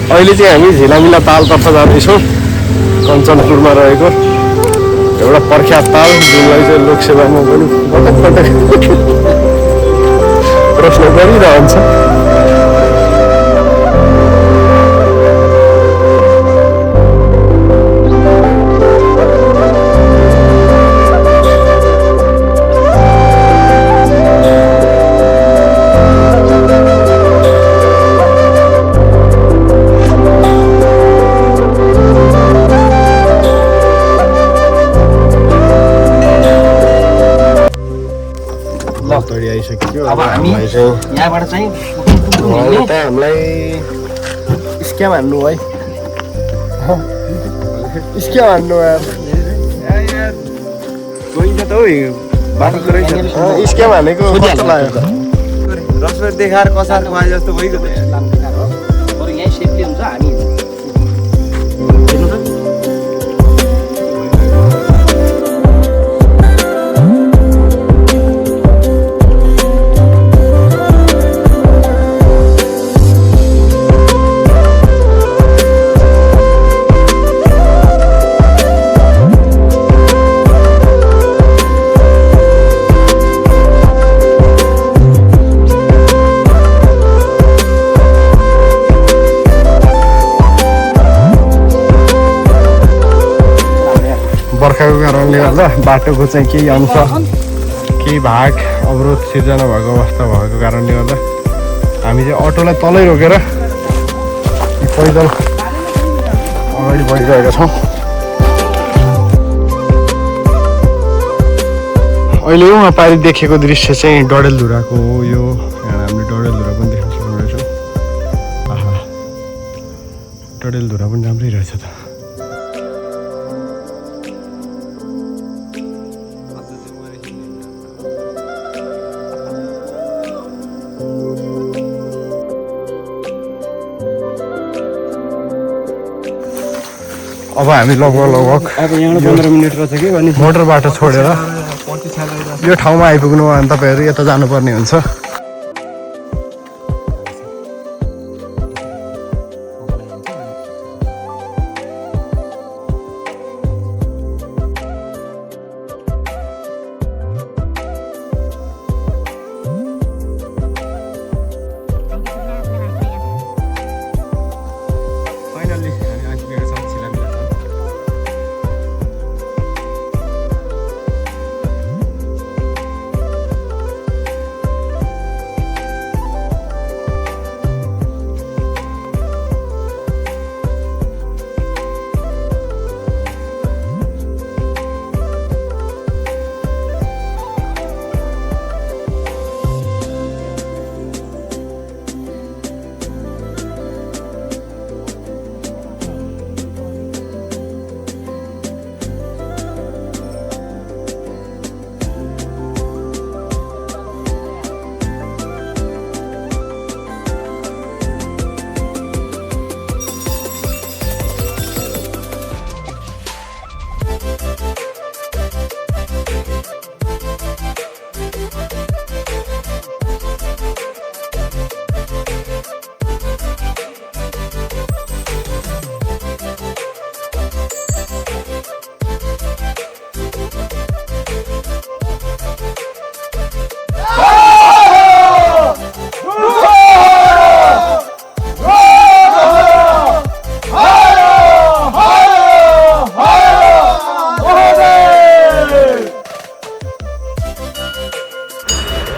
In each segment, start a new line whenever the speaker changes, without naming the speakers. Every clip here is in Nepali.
अहिले चाहिँ हामी झिलामिला तालतर्फ जाँदैछौँ। कञ्चनपुरमा रहेको एउटा प्रख्यात ताल, जुनलाई चाहिँ लोकसेवामा पनि पटक पटक प्रश्न गरिरहन्छ।
अब हामी यहाँबाट चाहिँ
हामीलाई स्क्याम हान्नु है, स्क्याम हान्नु स्क्याम हानेको कस्तो लाग्यो?
रसभेट देखाएर कसार खुवाए जस्तो भइगयो।
यहीँ सेफली हुन्छ। हामी
बर्खाको कारणले गर्दा बाटोको चाहिँ केही अंश केही भाग अवरोध सिर्जना भएको अवस्था भएको कारणले गर्दा हामी चाहिँ अटोलाई तलै रोकेर पैदल अगाडि बढिरहेका छौँ। अहिले उहाँ पारि देखेको दृश्य चाहिँ डडेलधुराको हो। यो हामीले डडेलधुरा पनि देख्न सक्नुहुनेछ। आहा, डडेलधुरा पनि राम्रै रहेछ त। अब हामी लगभग
अब यहाँबाट 15 मिनट रहेछ कि भने
मोटर बाटो छोडेर यो ठाउँमा आइपुग्नु हो भने तपाईँहरू यता जानुपर्ने हुन्छ।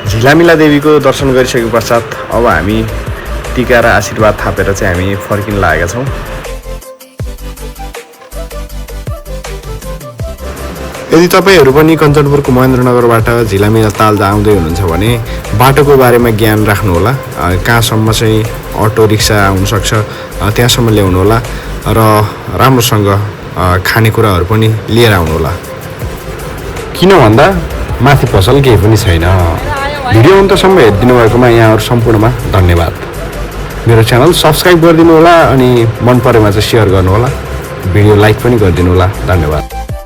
झिलामिला देवीको दर्शन गरिसके पश्चात अब हामी टीका र आशीर्वाद थापेर चाहिँ हामी फर्किन लागेका छौँ। यदि तपाईँहरू पनि कञ्चनपुरको महेन्द्रनगरबाट झिलामिला ताल आउँदै हुनुहुन्छ भने बाटोको बारेमा ज्ञान राख्नुहोला। कहाँसम्म चाहिँ अटो रिक्सा आउनसक्छ त्यहाँसम्म ल्याउनुहोला र राम्रोसँग खानेकुराहरू पनि लिएर आउनुहोला। किन भन्दा माथि पसल केही पनि छैन। भिडियो अन्तसम्म हेरिदिनु भएकोमा यहाँहरू सम्पूर्णमा धन्यवाद। मेरो च्यानल सब्सक्राइब गरिदिनु होला अनि मन परेमा चाहिँ सेयर गर्नुहोला। भिडियो लाइक पनि गरिदिनु होला। धन्यवाद।